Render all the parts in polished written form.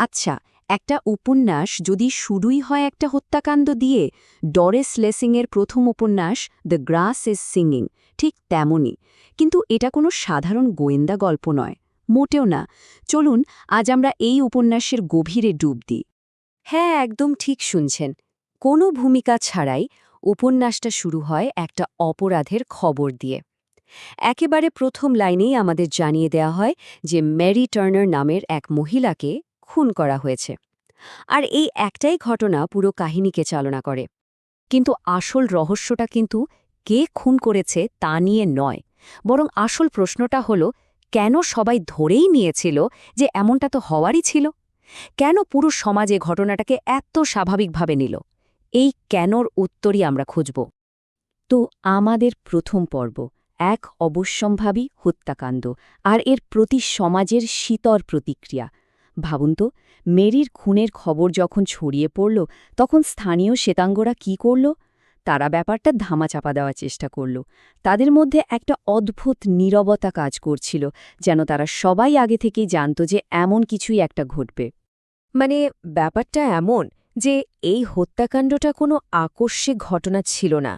আচ্ছা, একটা উপন্যাস যদি শুরুই হয় একটা হত্যাকাণ্ড দিয়ে, ডরেস লেসিংয়ের প্রথম উপন্যাস দ্য গ্রাস ইজ সিঙ্গিং ঠিক তেমনই। কিন্তু এটা কোনো সাধারণ গোয়েন্দা গল্প নয়, মোটেও না। চলুন আজ আমরা এই উপন্যাসের গভীরে ডুব দিই। হ্যাঁ, একদম ঠিক শুনছেন। কোনো ভূমিকা ছাড়াই উপন্যাসটা শুরু হয় একটা অপরাধের খবর দিয়ে। একেবারে প্রথম লাইনেই আমাদের জানিয়ে দেয়া হয় যে মেরি টার্নার নামের এক মহিলাকে খুন করা হয়েছে। আর এই একটাই ঘটনা পুরো কাহিনীকে চালনা করে। কিন্তু আসল রহস্যটা কিন্তু কে খুন করেছে তা নিয়ে নয়, বরং আসল প্রশ্নটা হলো কেন সবাই ধরেই নিয়েছিল যে এমনটা তো হওয়ারই ছিল। কেন পুরো সমাজে ঘটনাটাকে এত স্বাভাবিকভাবে নিল? এই কেনর উত্তরই আমরা খুঁজব। তো আমাদের প্রথম পর্ব এক অবশ্যম্ভাবী হত্যাকাণ্ড আর এর প্রতি সমাজের শীতল প্রতিক্রিয়া। ভাবুন তো, মেরির খুনের খবর যখন ছড়িয়ে পড়ল তখন স্থানীয় শ্বেতাঙ্গরা কি করল? তারা ব্যাপারটা ধামাচাপা দেওয়ার চেষ্টা করল। তাদের মধ্যে একটা অদ্ভুত নীরবতা কাজ করছিল, যেন তারা সবাই আগে থেকেই জানত যে এমন কিছুই একটা ঘটবে। মানে ব্যাপারটা এমন যে এই হত্যাকাণ্ডটা কোনো আকস্মিক ঘটনা ছিল না,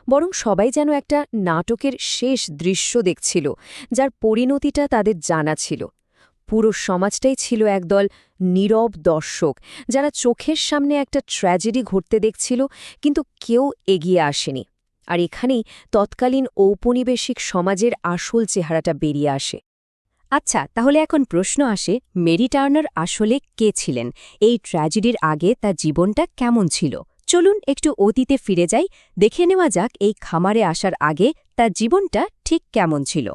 বরং সবাই যেন একটা নাটকের শেষ দৃশ্য দেখছিল, যার পরিণতিটা তাদের জানা ছিল। পুরো সমাজটাই ছিল একদল নীরব দর্শক, যারা চোখের সামনে একটা ট্র্যাজেডি ঘটতে দেখছিল, কিন্তু কেউ এগিয়ে আসেনি। আর এখানেই তৎকালীন ঔপনিবেশিক সমাজের আসল চেহারাটা বেরিয়ে আসে। আচ্ছা, তাহলে এখন প্রশ্ন আসে, মেরি টার্নার আসলে কে ছিলেন? এই ট্র্যাজেডির আগে তার জীবনটা কেমন ছিল? চলুন একটু অতীতে ফিরে যাই, দেখে নেওয়া যাক এই খামারে আসার আগে তার জীবনটা ঠিক কেমন ছিল।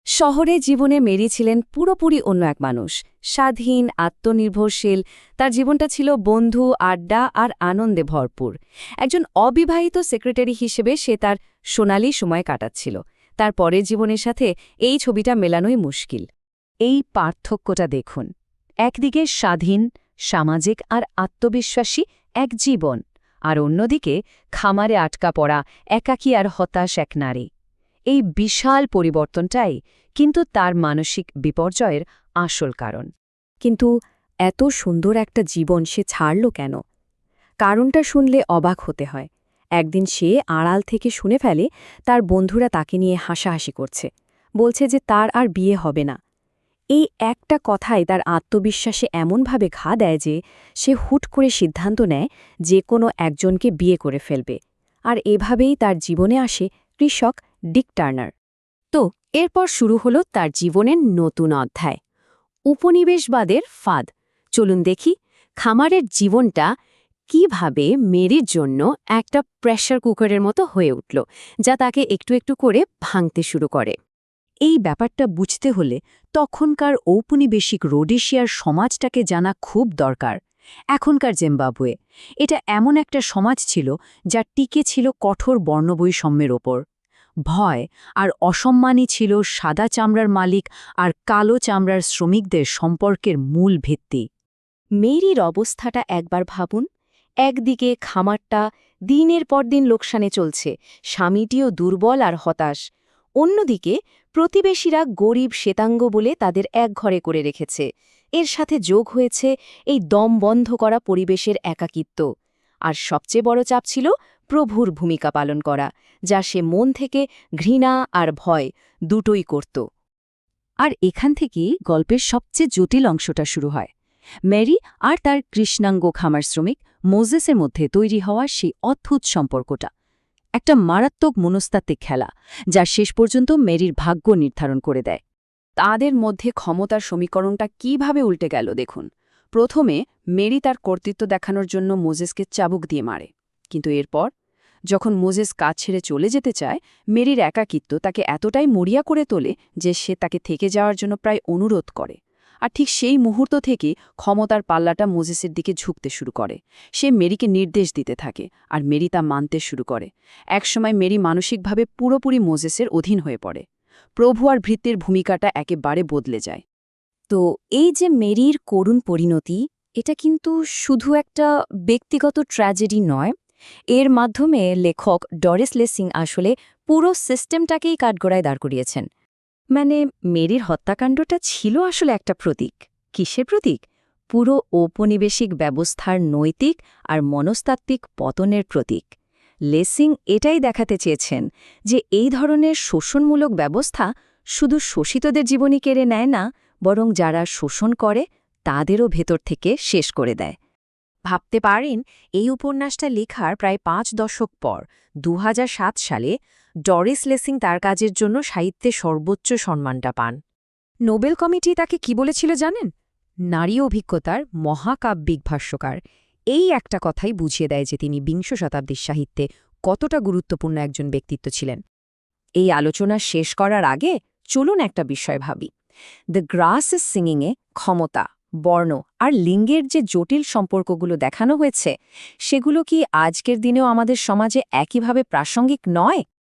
শহরে জীবনে মেরি ছিলেন পুরোপুরি অন্য এক মানুষ, স্বাধীন, আত্মনির্ভরশীল। তার জীবনটা ছিল বন্ধু, আড্ডা আর আনন্দে ভরপুর। একজন অবিবাহিত সেক্রেটারি হিসেবে সে তার সোনালি সময় কাটাচ্ছিল। তার পরের জীবনের সাথে এই ছবিটা মেলানোই মুশকিল। এই পার্থক্যটা দেখুন। একদিকে স্বাধীন, সামাজিক আর আত্মবিশ্বাসী এক জীবন, আর অন্যদিকে খামারে আটকা পড়া, একাকী আর হতাশ এক নারী। এই বিশাল পরিবর্তনটাই কিন্তু তার মানসিক বিপর্যয়ের আসল কারণ। কিন্তু এত সুন্দর একটা জীবন সে ছাড়ল কেন? কারণটা শুনলে অবাক হতে হয়। একদিন সে আড়াল থেকে শুনে ফেলে তার বন্ধুরা তাকে নিয়ে হাসাহাসি করছে, বলছে যে তার আর বিয়ে হবে না। এই একটা কথাই তার আত্মবিশ্বাসে এমনভাবে ঘা দেয় যে সে হুট করে সিদ্ধান্ত নেয় যে কোনো একজনকে বিয়ে করে ফেলবে। আর এভাবেই তার জীবনে আসে কৃষক ডিক টার্নার। তো এরপর শুরু হলো তার জীবনের নতুন অধ্যায়, উপনিবেশবাদের ফাঁদ। চলুন দেখি খামারের জীবনটা কিভাবে মেরির জন্য একটা প্রেসার কুকারের মতো হয়ে উঠল, যা তাকে একটু একটু করে ভাঙতে শুরু করে। এই ব্যাপারটা বুঝতে হলে তখনকার ঔপনিবেশিক রোডেশিয়ার সমাজটাকে জানা খুব দরকার। এখনকার জিম্বাবুয়ে এটা এমন একটা সমাজ ছিল যা টিকে ছিল কঠোর বর্ণবৈষম্যের ওপর। ভয় আর অসম্মানই ছিল সাদা চামড়ার মালিক আর কালো চামড়ার শ্রমিকদের সম্পর্কের মূল ভিত্তি। মেরির অবস্থাটা একবার ভাবুন। একদিকে খামারটা দিনের পর দিন লোকসানে চলছে, স্বামীটিও দুর্বল আর হতাশ। অন্যদিকে প্রতিবেশীরা গরিব শ্বেতাঙ্গ বলে তাদের একঘরে করে রেখেছে। এর সাথে যোগ হয়েছে এই দম বন্ধ করা পরিবেশের একাকিত্ব। আর সবচেয়ে বড় চাপ ছিল প্রভুর ভূমিকা পালন করা, যা সে মন থেকে ঘৃণা আর ভয় দুটোই করত। আর এখান থেকেই গল্পের সবচেয়ে জটিল অংশটা শুরু হয়। মেরি আর তার কৃষ্ণাঙ্গ খামার শ্রমিক মোজেসের মধ্যে তৈরি হওয়ার সেই অদ্ভুত সম্পর্কটা একটা মারাত্মক মনস্তাত্ত্বিক খেলা, যা শেষ পর্যন্ত মেরির ভাগ্য নির্ধারণ করে দেয়। তাদের মধ্যে ক্ষমতার সমীকরণটা কিভাবে উল্টে গেল দেখুন। প্রথমে মেরি তার কর্তৃত্ব দেখানোর জন্য মোজেসকে চাবুক দিয়ে মারে, কিন্তু এরপর যখন মোজেস কাজ ছেড়ে চলে যেতে চায়, মেরির একাকিত্ব তাকে এতটাই মরিয়া করে তোলে যে সে তাকে থেকে যাওয়ার জন্য প্রায় অনুরোধ করে। আর ঠিক সেই মুহূর্ত থেকে ক্ষমতার পাল্লাটা মোজেসের দিকে ঝুঁকতে শুরু করে। সে মেরিকে নির্দেশ দিতে থাকে, আর মেরি তা মানতে শুরু করে। একসময় মেরি মানসিকভাবে পুরোপুরি মোজেসের অধীন হয়ে পড়ে। প্রভু আর ভৃত্যের ভূমিকাটা একেবারে বদলে যায়। তো এই যে মেরির করুণ পরিণতি, এটা কিন্তু শুধু একটা ব্যক্তিগত ট্র্যাজেডি নয়। এর মাধ্যমে লেখক ডরিস লেসিং আসলে পুরো সিস্টেমটাকেই কাঠগড়ায় দাঁড় করিয়েছেন। মানে মেরির হত্যাকাণ্ডটা ছিল আসলে একটা প্রতীক। কিসের প্রতীক? পুরো ঔপনিবেশিক ব্যবস্থার নৈতিক আর মনস্তাত্ত্বিক পতনের প্রতীক। লেসিং এটাই দেখাতে চেয়েছেন যে এই ধরনের শোষণমূলক ব্যবস্থা শুধু শোষিতদের জীবনই কেড়ে নেয় না, বরং যারা শোষণ করে তাদেরও ভেতর থেকে শেষ করে দেয়। ভাবতে পারেন, এই উপন্যাসটা লেখার প্রায় 5 দশক পর 2007 সালে ডরিস লেসিং তার কাজের জন্য সাহিত্যে সর্বোচ্চ সম্মানটা পান। নোবেল কমিটি তাকে কি বলেছিল জানেন? নারী অভিজ্ঞতার মহাকাব্যিক ভাষ্যকার। এই একটা কথাই বুঝিয়ে দেয় যে তিনি বিংশ শতাব্দীর সাহিত্যে কতটা গুরুত্বপূর্ণ একজন ব্যক্তিত্ব ছিলেন। এই আলোচনা শেষ করার আগে চলুন একটা বিষয় ভাবি। দ্য গ্রাস ইজ সিঙ্গিংয়ে ক্ষমতা, বর্ণ আর লিঙ্গের যে জটিল সম্পর্কগুলো দেখানো হয়েছে, সেগুলো কি আজকের দিনেও আমাদের সমাজে একইভাবে প্রাসঙ্গিক নয়?